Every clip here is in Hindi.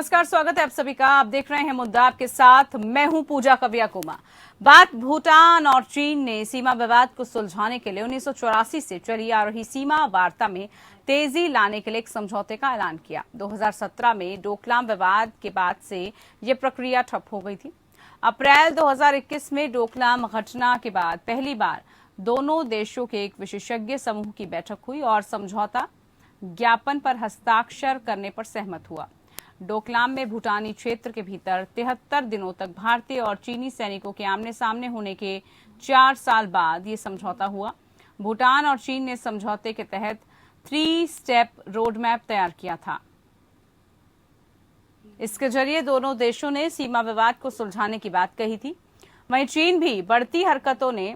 नमस्कार, स्वागत है आप सभी का। आप देख रहे हैं मुद्दा आपके साथ, मैं हूं पूजा कविया कुमा। बात भूटान और चीन ने सीमा विवाद को सुलझाने के लिए 1984 से चली आ रही सीमा वार्ता में तेजी लाने के लिए एक समझौते का ऐलान किया। 2017 में डोकलाम विवाद के बाद से ये प्रक्रिया ठप हो गई थी। अप्रैल 2021 में डोकलाम घटना के बाद पहली बार दोनों देशों के एक विशेषज्ञ समूह की बैठक हुई और समझौता ज्ञापन पर हस्ताक्षर करने पर सहमत हुआ। डोकलाम में भूटानी क्षेत्र के भीतर 73 दिनों तक भारतीय और चीनी सैनिकों के आमने सामने होने के 4 साल बाद ये समझौता हुआ। भूटान और चीन ने समझौते के तहत 3 स्टेप रोड मैप तैयार किया था। इसके जरिए दोनों देशों ने सीमा विवाद को सुलझाने की बात कही थी। वहीं चीन भी बढ़ती हरकतों ने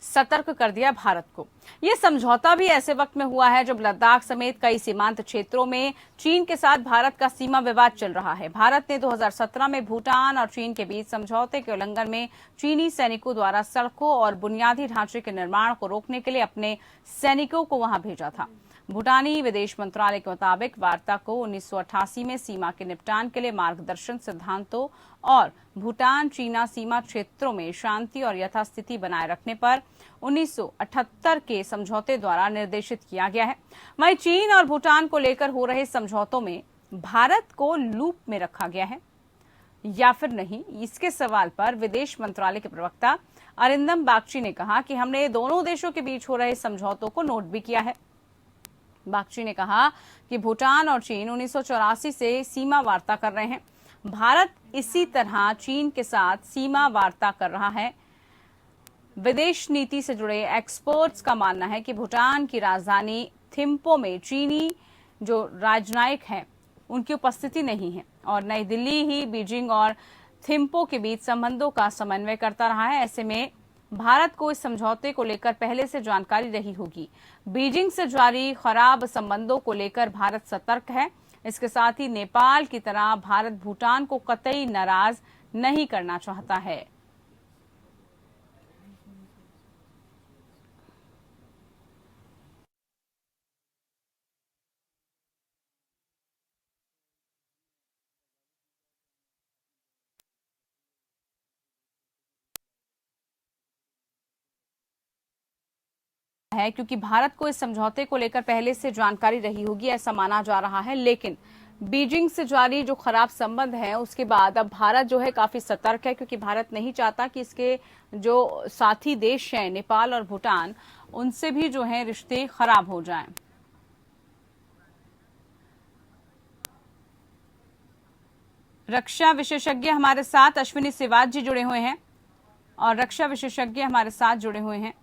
सतर्क कर दिया भारत को। यह समझौता भी ऐसे वक्त में हुआ है जब लद्दाख समेत कई सीमांत क्षेत्रों में चीन के साथ भारत का सीमा विवाद चल रहा है। भारत ने 2017 में भूटान और चीन के बीच समझौते के उल्लंघन में चीनी सैनिकों द्वारा सड़कों और बुनियादी ढांचे के निर्माण को रोकने के लिए अपने सैनिकों को वहां भेजा था। भूटानी विदेश मंत्रालय के मुताबिक वार्ता को 1988 में सीमा के निपटान के लिए मार्गदर्शन सिद्धांतों और भूटान चीना सीमा क्षेत्रों में शांति और यथास्थिति बनाए रखने पर 1978 के समझौते द्वारा निर्देशित किया गया है। वहीं चीन और भूटान को लेकर हो रहे समझौतों में भारत को लूप में रखा गया है या फिर नहीं, इसके सवाल पर विदेश मंत्रालय के प्रवक्ता अरिंदम बागची ने कहा कि हमने दोनों देशों के बीच हो रहे समझौतों को नोट भी किया है। बागची ने कहा कि भूटान और चीन 1984 से सीमा वार्ता कर रहे हैं। भारत इसी तरह चीन के साथ सीमा वार्ता कर रहा है। विदेश नीति से जुड़े एक्सपर्ट्स का मानना है कि भूटान की राजधानी थिम्पू में चीनी जो राजनयिक हैं उनकी उपस्थिति नहीं है और नई दिल्ली ही बीजिंग और थिम्पू के बीच संबंधों का समन्वय करता रहा है। ऐसे में भारत को इस समझौते को लेकर पहले से जानकारी रही होगी। बीजिंग से जारी खराब संबंधों को लेकर भारत सतर्क है। इसके साथ ही नेपाल की तरह भारत भूटान को कतई नाराज नहीं करना चाहता है। क्योंकि भारत को इस समझौते को लेकर पहले से जानकारी रही होगी, ऐसा माना जा रहा है। लेकिन बीजिंग से जारी जो खराब संबंध है उसके बाद अब भारत जो है काफी सतर्क है, क्योंकि भारत नहीं चाहता कि इसके जो साथी देश हैं नेपाल और भूटान, उनसे भी जो है रिश्ते खराब हो जाएं। रक्षा विशेषज्ञ हमारे साथ अश्विनी सिवाज जी जुड़े हुए हैं और रक्षा विशेषज्ञ हमारे साथ जुड़े हुए हैं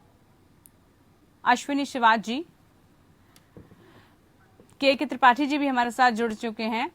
अश्विनी शिवाज जी। के त्रिपाठी जी भी हमारे साथ जुड़ चुके हैं।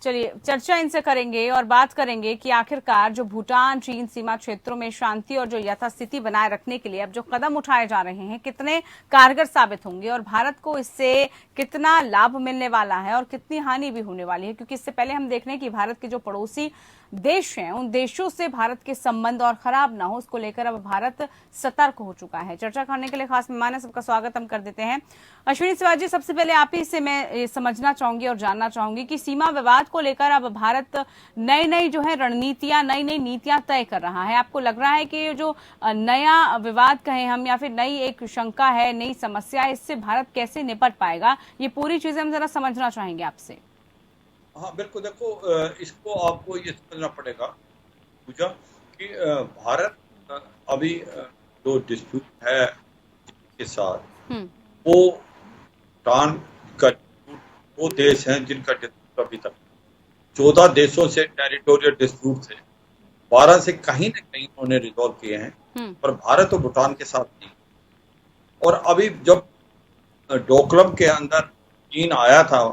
चलिए चर्चा इनसे करेंगे और बात करेंगे कि आखिरकार जो भूटान चीन सीमा क्षेत्रों में शांति और जो यथास्थिति बनाए रखने के लिए अब जो कदम उठाए जा रहे हैं कितने कारगर साबित होंगे और भारत को इससे कितना लाभ मिलने वाला है और कितनी हानि भी होने वाली है। क्योंकि इससे पहले हम देख रहे हैं कि भारत के जो पड़ोसी देश हैं उन देशों से भारत के संबंध और खराब ना हो, उसको लेकर अब भारत सतर्क हो चुका है। चर्चा करने के लिए खास मेहमान है, सबका स्वागत हम कर देते हैं। अश्विनी शिवाजी जी, सबसे पहले आप ही से मैं समझना चाहूंगी और जानना चाहूंगी कि सीमा विवाद को लेकर अब भारत नई नई जो है रणनीतियां नई नई नीतियां तय कर रहा है। आपको लग रहा है कि जो नया विवाद कहें हम या फिर नई एक शंका है, नई समस्या है, इससे भारत कैसे निपट पाएगा? ये पूरी चीजें हम जरा समझना चाहेंगे आपसे। हाँ बिल्कुल, देखो इसको आपको ये समझना पड़ेगा पूजा कि भारत अभी जो डिस्प्यूट है के साथ वो भूटान का वो देश हैं जिनका डिस्प्यूट अभी तक 14 देशों से टेरिटोरियल डिस्प्यूट थे, 12 से कहीं न कहीं उन्होंने रिजॉल्व किए हैं, पर भारत और भूटान के साथ नहीं। और अभी जब डोकलाम के अंदर चीन आया था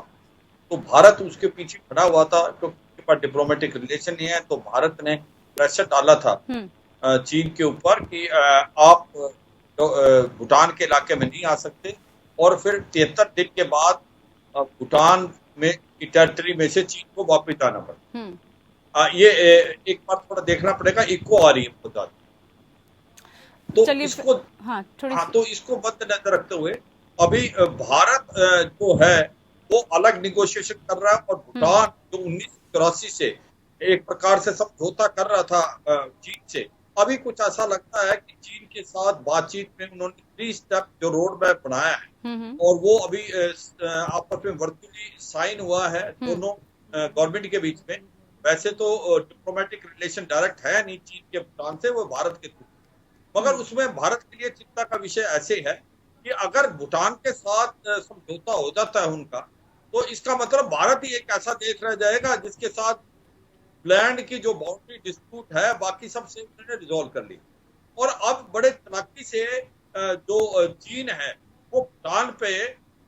तो भारत उसके पीछे खड़ा हुआ था, तो उसके पास डिप्लोमेटिक रिलेशन नहीं है, तो भारत ने प्रेशर डाला था चीन के ऊपर कि आप भूटान के इलाके में नहीं आ सकते। और फिर 73 दिन के बाद भूटान में की टेरिटरी में से चीन को वापस जाना पड़ा। ये एक बात थोड़ा देखना पड़ेगा, इको आ रही है बहुत ज्यादा, तो इसको तो इसको मद्देनजर रखते हुए अभी भारत जो है वो अलग निगोशिएशन कर रहा है, और भूटान जो 1984 से एक प्रकार से समझौता कर रहा था चीन से, अभी कुछ ऐसा लगता है कि चीन के साथ बातचीत में उन्होंने 3 स्टेप जो रोड मैप बनाया है, और वो अभी आपस में वर्चुअली साइन हुआ है दोनों गवर्नमेंट के बीच में। वैसे तो डिप्लोमेटिक रिलेशन डायरेक्ट है नहीं चीन के भूटान से, वो भारत के थ्रू, मगर उसमें भारत के लिए चिंता का विषय ऐसे है कि अगर भूटान के साथ समझौता हो जाता है उनका, तो इसका मतलब भारत ही एक ऐसा देश रह जाएगा जिसके साथ लैंड की जो बाउंड्री डिस्प्यूट है बाकी सब से उन्होंने रिजोल्व कर ली। और अब बड़े चालाकी से जो चीन है वो भूटान पे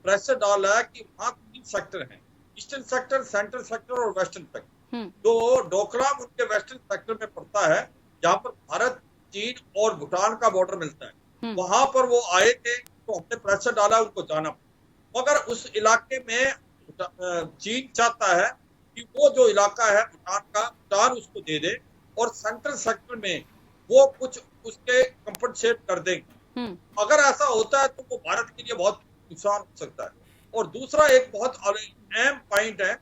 प्रेशर डाल रहा है कि वहां 3 सेक्टर हैं, ईस्टर्न सेक्टर, सेंट्रल सेक्टर और वेस्टर्न सेक्टर। जो डोकलाम उनके वेस्टर्न सेक्टर में पड़ता है, जहां पर भारत, चीन और भूटान का बॉर्डर मिलता है, वहां पर वो आए थे, तो हमने प्रेशर डाला उनको जाना पड़ा। मगर उस इलाके में चीन चाहता है कि वो जो इलाका है भूटान का, भूटान उसको दे दे, और सेंट्रल सेक्टर में वो कुछ उसके कंपनसेट कर देंगे। अगर ऐसा होता है तो वो भारत के लिए बहुत नुकसान हो सकता है। और दूसरा एक बहुत अहम पॉइंट है,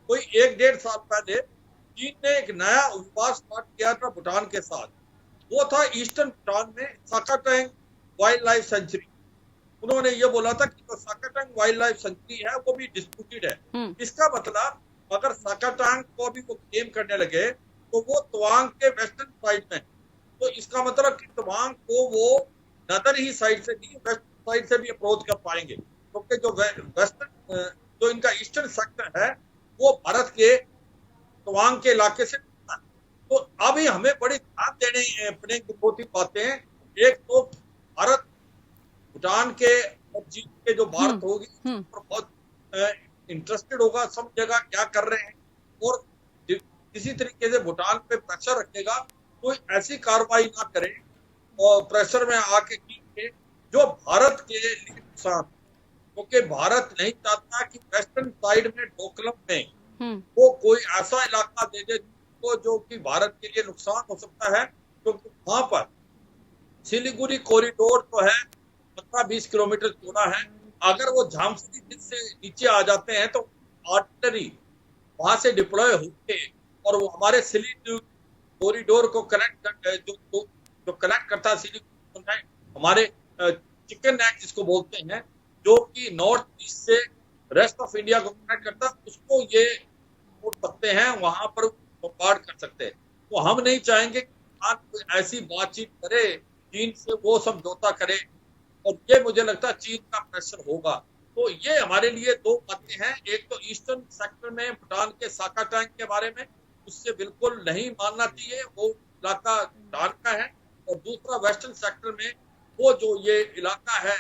कोई 1-1.5 साल पहले चीन ने एक नया विवाद स्टार्ट किया था भूटान के साथ, वो था ईस्टर्न भूटान में साकाटैंग वाइल्ड लाइफ सेंचुरी। उन्होंने ये बोला था कि जो साकाटैंग वाइल्ड लाइफ सेंचुरी है वो भी डिस्प्यूटेड है। इसका मतलब अगर साकाटैंग को भी वो क्लेम करने लगे तो वो तवांग के वेस्टर्न साइड में, तो इसका मतलब कि तवांग को वो नदर ही साइड से नहीं, वेस्ट साइड से भी अप्रोच कर पाएंगे, क्योंकि जो वेस्टर्न जो इनका ईस्टर्न सेक्टर है वो भारत के तवांग के इलाके से। तो अभी हमें बड़ी ध्यान देने पड़ेंगी 2-3 बातें। एक तो भारत भूटान के और चीन के जो भारत होगी पर बहुत इंटरेस्टेड होगा, समझेगा क्या कर रहे हैं, और किसी तरीके से भूटान पे प्रेशर रखेगा, कोई ऐसी कार्रवाई ना करे और प्रेशर में आके की जो भारत के लिए नुकसान, क्योंकि भारत नहीं चाहता कि वेस्टर्न साइड में डोकलम में वो कोई ऐसा इलाका दे दे तो जो कि भारत के लिए नुकसान हो सकता है, क्योंकि वहां पर सिलीगुड़ी कॉरिडोर जो है 15-20 किलोमीटर चौड़ा है। अगर वो झांसी से नीचे आ जाते हैं तो आर्टिलरी वहां से डिप्लॉय होके और वो हमारे सिलीगुड़ी कॉरिडोर को कनेक्ट जो कनेक्ट करता है सिलीगुड़ी, हमारे चिकन नेक जिसको बोलते हैं, जो कि नॉर्थ ईस्ट से रेस्ट ऑफ इंडिया को कनेक्ट करता है, उसको ये उठ सकते हैं, वहां पर बम्बार्ड कर सकते हैं। तो हम नहीं चाहेंगे कि ऐसी बातचीत करे चीन से, वो समझौता करे, और ये मुझे लगता है चीन का प्रेशर होगा। तो ये हमारे लिए 2 बातें हैं, एक तो ईस्टर्न सेक्टर में भूटान के साकाटैंग के बारे में उससे बिल्कुल नहीं मानना चाहिए, वो इलाका भूटान का है, और दूसरा वेस्टर्न सेक्टर में वो जो ये इलाका है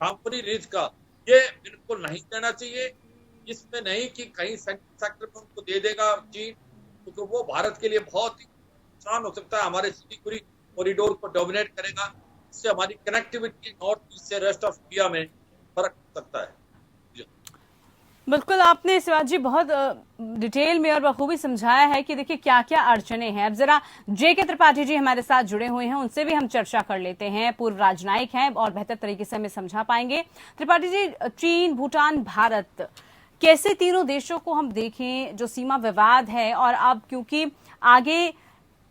खामपुरी रिज का, ये बिल्कुल नहीं देना चाहिए। इसमें नहीं कि कहीं सेंट्रल सेक्टर में उनको दे देगा चीन, क्योंकि वो भारत के लिए बहुत ही नुकसान हो सकता है, हमारे सिलीगुड़ी कॉरिडोर को डोमिनेट करेगा, इससे हमारी कनेक्टिविटी नॉर्थ ईस्ट से रेस्ट ऑफ इंडिया में फर्क सकता है। बिल्कुल, आपने शिवाजी बहुत डिटेल में और बखूबी समझाया है कि देखिए क्या क्या अड़चने हैं। अब जरा जे.के. त्रिपाठी जी हमारे साथ जुड़े हुए हैं, उनसे भी हम चर्चा कर लेते हैं। पूर्व राजनयिक हैं और बेहतर तरीके से हमें समझा पाएंगे। त्रिपाठी जी, चीन, भूटान, भारत, कैसे तीनों देशों को हम देखें, जो सीमा विवाद है, और अब क्योंकि आगे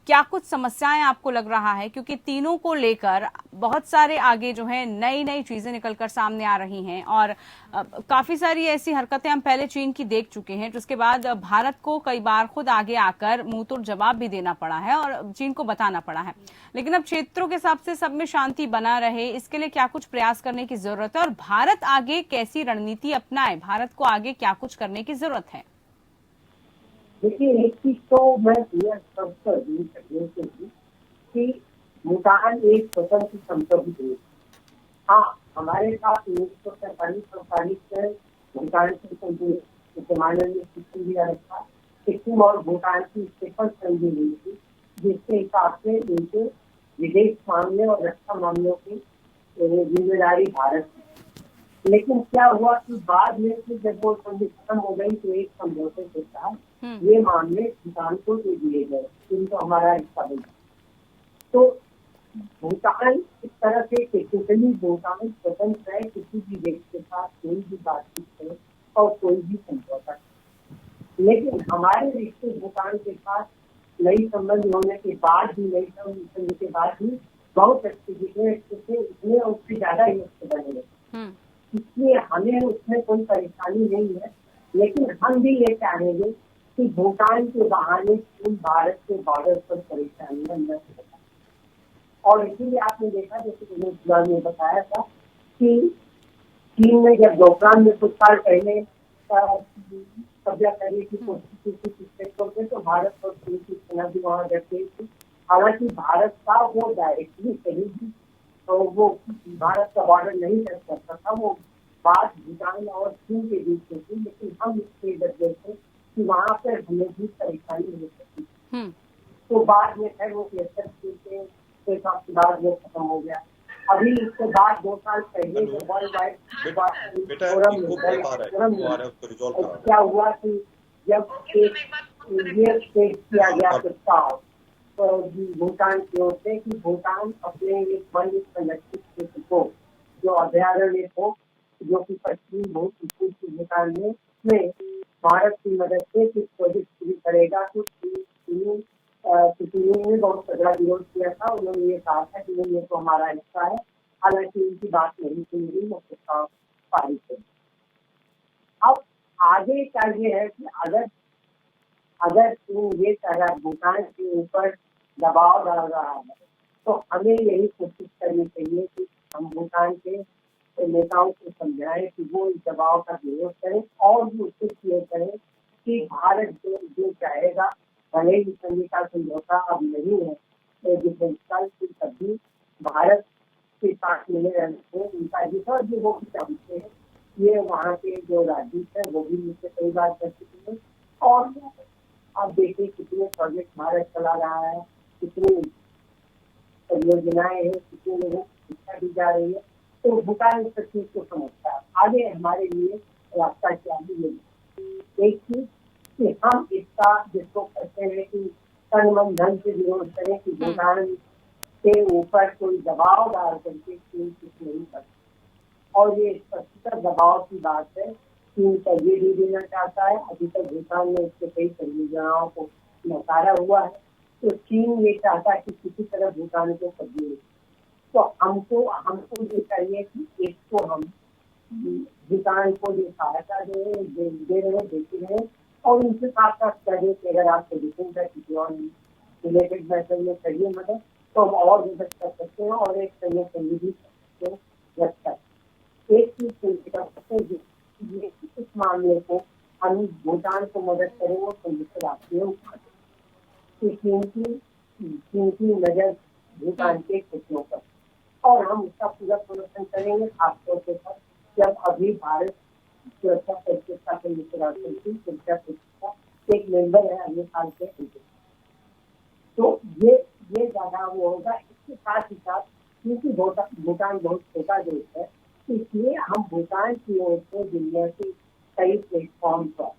क्या कुछ समस्याएं आपको लग रहा है, क्योंकि तीनों को लेकर बहुत सारे आगे जो है नई नई चीजें निकलकर सामने आ रही हैं, और काफी सारी ऐसी हरकतें हम पहले चीन की देख चुके हैं, जिसके बाद भारत को कई बार खुद आगे आकर मुंह तोड़ जवाब भी देना पड़ा है और चीन को बताना पड़ा है। लेकिन अब क्षेत्रों के हिसाब से सब में शांति बना रहे, इसके लिए क्या कुछ प्रयास करने की जरूरत है, और भारत आगे कैसी रणनीति अपनाए, भारत को आगे क्या कुछ करने की जरूरत है? देखिए, एक चीज तो मैं यह सबसे कि भूटान एक स्वतंत्र संप्रभु देश। हाँ, हमारे पास 1947-48 में भूटान से माननीय सिक्किम भी आया था। सिक्किम और भूटान की स्टेपल संधि हुई थी, जिसके हिसाब से इनके विदेश मामले और रक्षा मामलों की जिम्मेदारी भारत की। लेकिन क्या हुआ कि बाद में जब वो संधि खत्म हो गई तो एक समझौते के साथ ये मामले भूटान को दे दिए गए, जिनको हमारा हिस्सा बना। तो भूटान इस तरह से टेक्निकली भूटान स्वतंत्र है, किसी भी देश के साथ कोई भी बातचीत करे, और कोई भी समझौता नहीं। लेकिन हमारे रिश्ते भूटान के साथ नई संबंध होने के बाद भी, नई संबंध के बाद भी बहुत अच्छे, जितने अच्छे थे उतने उससे ज्यादा ही अच्छे बने, इसलिए हमें उसमें कोई परेशानी नहीं है। लेकिन हम भी ये चाहेंगे कि भूटान के बहाने चीन भारत के बॉर्डर पर परेशानियां न हो। और इसीलिए आपने देखा, जैसे ने बताया था कि चीन ने जब डोकलाम में कुछ साल पहले कब्जा करने की कोशिश की थी सेक्टर पे, तो भारत और चीन की सेना भी वहां डट गई थी। हालांकि भारत का वो डायरेक्टली कहीं भी तो वो भारत का बॉर्डर नहीं टच करता था, वो बात भूटान और चीन के बीच में थी। लेकिन हम इससे डर गए थे कि वहां पर हमें भी परेशानी हो सकती। तो बाद में खैर वो 73 के बाद वो खत्म हो गया। अभी इसके बाद 2 साल पहले वर्ल्ड वाइड क्या हुआ कि जब ये पेश किया गया प्रस्ताव भूटान की ओर से कि भूटान अपने एक वन संरक्षित क्षेत्र को, जो अभ्यारण्य को, जो कि पश्चिमी भूटान में भारत की मदद से कुछ प्रोजेक्ट शुरू करेगा। तो चीन ने बहुत तगड़ा विरोध किया था। उन्होंने ये कहा था कि ये तो हमारा हिस्सा है। हालांकि उनकी बात नहीं सुन रही, वो प्रस्ताव पारित है। अब आगे का ये है कि अगर चीन ये तरह भूटान के ऊपर दबाव डाल रहा है, तो हमें यही कोशिश करनी चाहिए कि हम भूटान के नेताओं को समझाएं कि वो इस दबाव का विरोध करें और भी उससे ये करें कि भारत जो चाहेगा, भले ही संधि का समझौता अब नहीं है डिफेंस का, तभी भारत के साथ मिले रहने को उनका हिस्सा भी वो चाहते हैं। ये वहाँ के जो राजदूत है वो भी मुझसे कई बार कर चुके हैं। और अब देखिए कितने प्रोजेक्ट भारत चला रहा है, कितनी परियोजनाएं हैं, कितने लोगों की शिक्षा दी जा रही है। तो भूटान इस चीज को समझता है। आगे हमारे लिए रास्ता क्या है, एक चीज कि हम इसका जिसको कहते हैं कि तन मन धन से विरोध करें कि भूटान के ऊपर कोई दबाव डाल करके चीन कुछ नहीं करता। और ये स्पष्टता दबाव की बात है। चीन तरजीह भी देना चाहता है। अभी तक भूटान ने इसके कई परियोजनाओं को नकारा हुआ है। तो चीन ये चाहता है कि किसी तरह भूटान को तरजीह। तो हमको ये चाहिए कि एक तो हम भूटान को जो सहायता दे रहे देते रहे और उनसे साथ साथ करें कि अगर आपको डिफेंस है किसी और रिलेटेड मैटर में चाहिए मदद, तो हम और मदद कर सकते हैं और एक सहयोग भी रखता है। एक चीज कर सकते हैं, इस मामले को हम भूटान को मदद करें और संयुक्त राष्ट्र उठाते, चीन की नजर भूटान के क्षेत्रों पर, और हम उसका पूरा प्रदर्शन करेंगे। खासतौर पर जब अभी भारत सुरक्षा परिषद का संयुक्त राष्ट्र की सुरक्षा परिषद का एक मेंबर है अगले साल के अंत, तो ये ज्यादा वो होगा। इसके साथ ही साथ क्योंकि भूटान बहुत छोटा देश है, इसलिए हम भूटान की ओर से दुनिया के कई प्लेटफॉर्म पर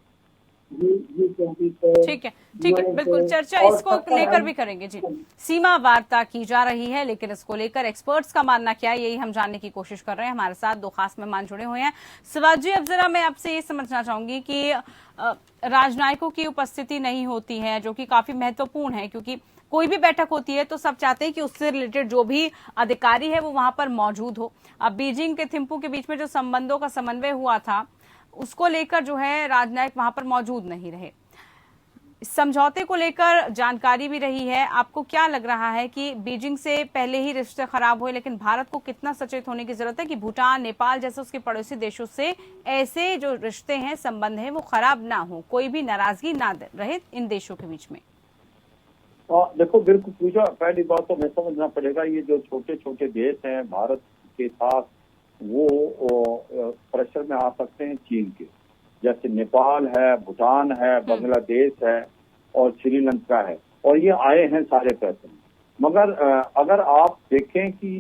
ठीक है, बिल्कुल चर्चा इसको लेकर भी करेंगे जी। सीमा वार्ता की जा रही है, लेकिन इसको लेकर एक्सपर्ट्स का मानना क्या है, यही हम जानने की कोशिश कर रहे हैं। हमारे साथ 2 खास मेहमान जुड़े हुए हैं। शिवाजी, अब जरा मैं आपसे ये समझना चाहूंगी कि राजनयिकों की उपस्थिति नहीं होती है, जो कि काफी महत्वपूर्ण है, क्योंकि कोई भी बैठक होती है तो सब चाहते हैं कि उससे रिलेटेड जो भी अधिकारी है वो वहां पर मौजूद हो। अब बीजिंग के थिम्पू के बीच में जो संबंधों का समन्वय हुआ था, उसको लेकर जो है राजनयिक वहां पर मौजूद नहीं रहे। समझौते को लेकर जानकारी भी रही है। आपको क्या लग रहा है कि बीजिंग से पहले ही रिश्ते खराब हुए, लेकिन भारत को कितना सचेत होने की जरूरत है कि भूटान, नेपाल जैसे उसके पड़ोसी देशों से ऐसे जो रिश्ते हैं, संबंध हैं, वो खराब ना हो, कोई भी नाराजगी ना रहे इन देशों के बीच में? देखो, बिल्कुल पूजा, पहली बात तो हमें समझना पड़ेगा, ये जो छोटे छोटे देश हैं भारत के साथ, वो प्रेशर में आ सकते हैं चीन के, जैसे नेपाल है, भूटान है, बांग्लादेश है और श्रीलंका है, और ये आए हैं सारे पैसे। मगर अगर आप देखें कि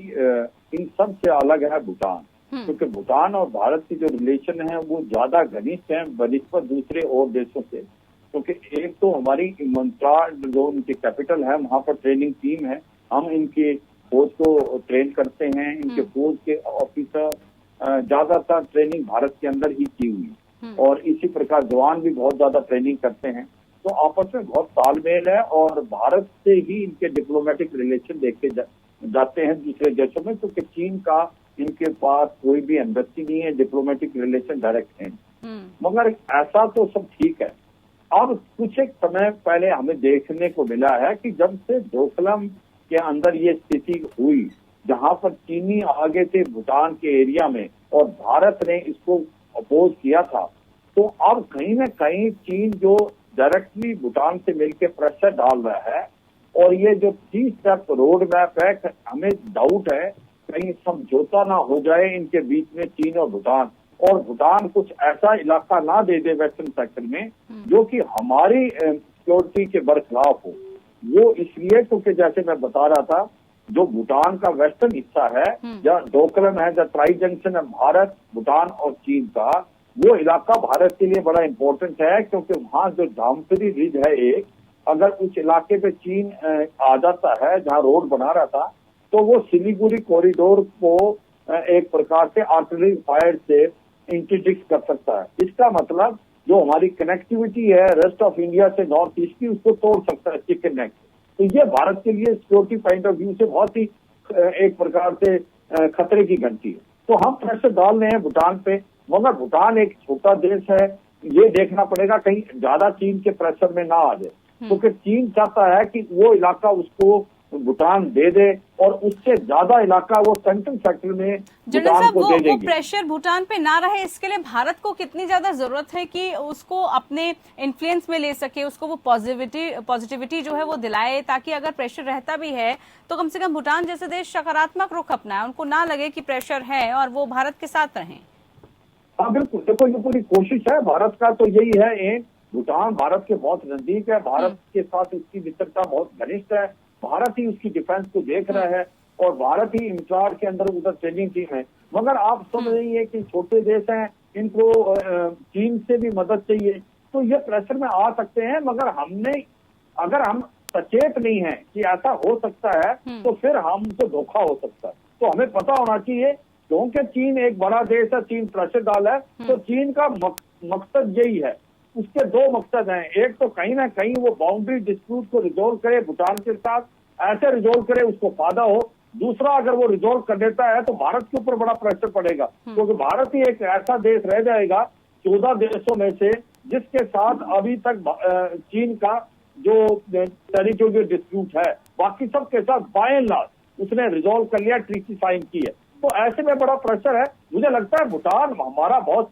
इन सब से अलग है भूटान, क्योंकि भूटान और भारत की जो रिलेशन है वो ज्यादा घनिष्ठ है बनिस्बत दूसरे और देशों से। क्योंकि एक तो हमारी मंत्राल जो उनकी कैपिटल है, वहाँ पर ट्रेनिंग टीम है, हम इनके फौज को ट्रेन करते हैं, इनके फौज के ऑफिसर ज्यादातर ट्रेनिंग भारत के अंदर ही की हुई। और इसी प्रकार जवान भी बहुत ज्यादा ट्रेनिंग करते हैं। तो आपस में बहुत तालमेल है और भारत से ही इनके डिप्लोमेटिक रिलेशन देखे जाते हैं दूसरे देशों में, क्योंकि चीन का इनके पास कोई भी एम्बेसी नहीं है, डिप्लोमेटिक रिलेशन डायरेक्ट है। मगर ऐसा तो सब ठीक है। अब कुछ एक समय पहले हमें देखने को मिला है कि जब से डोकलाम के अंदर ये स्थिति हुई, जहां पर चीनी आगे थे भूटान के एरिया में और भारत ने इसको अपोज किया था, तो अब कहीं न कहीं चीन जो डायरेक्टली भूटान से मिलकर प्रेशर डाल रहा है, और ये जो 3 स्टेप रोड मैप है, हमें डाउट है कहीं समझौता ना हो जाए इनके बीच में, चीन और भूटान कुछ ऐसा इलाका ना दे दे वेस्टर्न सेक्टर में जो कि हमारी सिक्योरिटी के बरखिलाफ हो। वो इसलिए क्योंकि जैसे मैं बता रहा था, जो भूटान का वेस्टर्न हिस्सा है, जहाँ डोकलाम है, जहाँ ट्राई जंक्शन है भारत, भूटान और चीन का, वो इलाका भारत के लिए बड़ा इंपॉर्टेंट है, क्योंकि वहाँ जो जामतरी रिज है एक, अगर उस इलाके पे चीन आ जाता है जहाँ रोड बना रहा था, तो वो सिलीगुड़ी कॉरिडोर को एक प्रकार से आर्टिलरी फायर से इंटरडिक्ट कर सकता है। इसका मतलब जो हमारी कनेक्टिविटी है रेस्ट ऑफ इंडिया से नॉर्थ ईस्ट की, उसको तोड़ सकता है चिकन नेक। तो ये भारत के लिए सिक्योरिटी पॉइंट ऑफ व्यू से बहुत ही एक प्रकार से खतरे की घंटी है। तो हम प्रेशर डाल रहे हैं भूटान पे, मगर भूटान एक छोटा देश है, ये देखना पड़ेगा कहीं ज्यादा चीन के प्रेशर में ना आ जाए, क्योंकि चीन चाहता है कि वो इलाका उसको भूटान दे दे और उससे ज्यादा इलाका वो सेंट्रल सेक्टर में भूटान को दे देंगे। वो प्रेशर भूटान पे ना रहे, इसके लिए भारत को कितनी ज्यादा जरूरत है कि उसको अपने इन्फ्लुएंस में ले सके, उसको वो पॉजिटिविटी जो है वो दिलाए, ताकि अगर प्रेशर रहता भी है तो कम से कम भूटान जैसे देश सकारात्मक रुख अपनाए, उनको ना लगे कि प्रेशर है और वो भारत के साथ रहें। हाँ बिल्कुल, देखो ये पूरी कोशिश है भारत का, तो यही है भूटान भारत के बहुत नजदीक है, भारत के साथ उसकी मित्रता बहुत घनिष्ठ है, भारत ही उसकी डिफेंस को देख रहा है और भारत ही इंचार्ज के अंदर उधर ट्रेनिंग टीम है। मगर आप समझ रही है कि छोटे देश हैं, इनको चीन से भी मदद चाहिए, तो ये प्रेशर में आ सकते हैं। मगर अगर हम सचेत नहीं है कि ऐसा हो सकता है, तो फिर हमको धोखा हो सकता है। तो हमें पता होना चाहिए, क्योंकि चीन एक बड़ा देश है, चीन प्रेशर डाला है, तो चीन का मकसद यही है। उसके 2 मकसद हैं, एक तो कहीं ना कहीं वो बाउंड्री डिस्प्यूट को रिजोल्व करे भूटान के साथ, ऐसे रिजोल्व करे उसको फायदा हो। दूसरा, अगर वो रिजोल्व कर देता है तो भारत के ऊपर बड़ा प्रेशर पड़ेगा, क्योंकि भारत ही एक ऐसा देश रह जाएगा 14 देशों में से जिसके साथ अभी तक चीन का जो टेरिटोरियल डिस्प्यूट है, बाकी सबके साथ बाय एंड लार्ज उसने रिजोल्व कर लिया, ट्रीटी साइन की है। तो ऐसे में बड़ा प्रेशर है। मुझे लगता है भूटान हमारा बहुत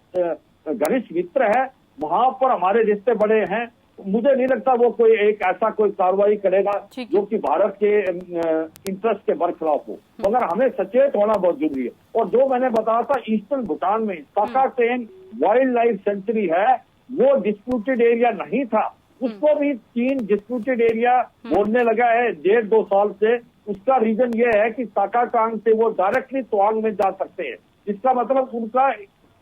घनिष्ठ मित्र है, वहां पर हमारे रिश्ते बड़े हैं। मुझे नहीं लगता वो कोई एक ऐसा कोई कार्रवाई करेगा जो कि भारत के इंटरेस्ट के बरखिलाफ हो, मगर हमें सचेत होना बहुत जरूरी है। और जो मैंने बताया था, ईस्टर्न भूटान में साकाटेन वाइल्ड लाइफ सेंचुरी है, वो डिस्प्यूटेड एरिया नहीं था, उसको भी चीन डिस्प्यूटेड एरिया बोलने लगा है 1.5-2 साल से। उसका रीजन ये है कि साकाटांग से वो डायरेक्टली तवांग में जा सकते हैं। इसका मतलब उनका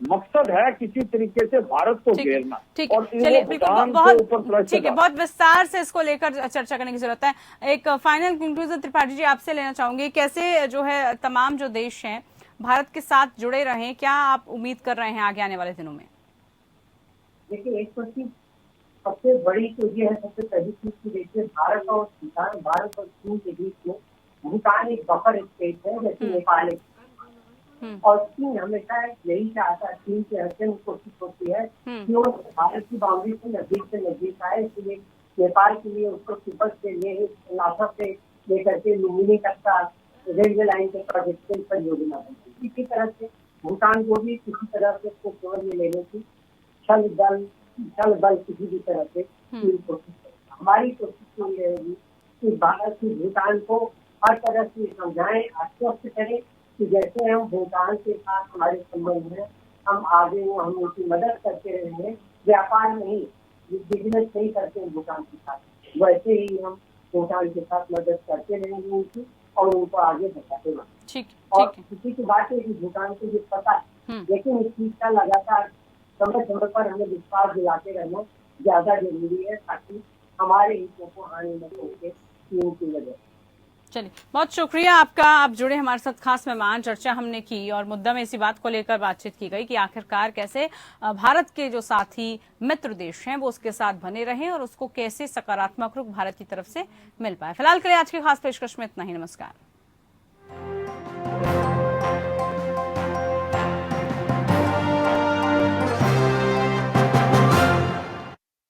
मकसद है किसी तरीके से भारत को घेरना। ठीक है, चलिए बहुत विस्तार से इसको लेकर चर्चा करने की जरूरत है। एक फाइनल कंक्लूजन त्रिपाठी जी आपसे लेना चाहूंगी, कैसे जो है तमाम जो देश हैं भारत के साथ जुड़े रहें, क्या आप उम्मीद कर रहे हैं आगे आने वाले दिनों में? देखिए, एक चीज सबसे बड़ी तो ये है, सबसे पहली चीज की देखिए, भारत और चीन के बीच में भूटान एक बफर स्टेट है, जैसे नेपाल एक, और चीन हमेशा यही चाहता है, चीन की हर कोशिश होती है कि वो भारत की बाउंड्री से नजदीक आए। इसलिए नेपाल के लिए उसको तिब्बत से नासा से लेकर के लुम्बिनी तक का रेलवे लाइन के प्रोजेक्ट की परियोजना बनती। इसी तरह से भूटान को भी किसी तरह से उसको केवल में लेने की छल बल किसी भी तरह से कोशिश करें। हमारी कोशिश ये रहेगी कि भारत की भूटान को हर तरह से समझाएं, आश्वस्त करें कि जैसे हम भूटान के साथ हमारे संबंध में हम आगे हम उनकी मदद करते रहेंगे, व्यापार नहीं, बिजनेस नहीं करते हैं भूटान के साथ, वैसे ही हम भूटान के साथ मदद करते रहेंगे उनकी और उनको आगे बढ़ाते रहेंगे। और किसी की बात है कि भूटान को जो पता है, लेकिन इस चीज का लगातार समय समय पर हमें विश्वास दिलाते रहना ज्यादा जरूरी है, ताकि हमारे हितों को हानि न पहुंचे चीन की वजह। चलिए, बहुत शुक्रिया आपका। आप जुड़े हमारे साथ, खास मेहमान। चर्चा हमने की और मुद्दा में इसी बात को लेकर बातचीत की गई कि आखिरकार कैसे भारत के जो साथी मित्र देश हैं वो उसके साथ बने रहें और उसको कैसे सकारात्मक रुख भारत की तरफ से मिल पाए। फिलहाल के लिए आज की खास पेशकश में इतना ही। नमस्कार।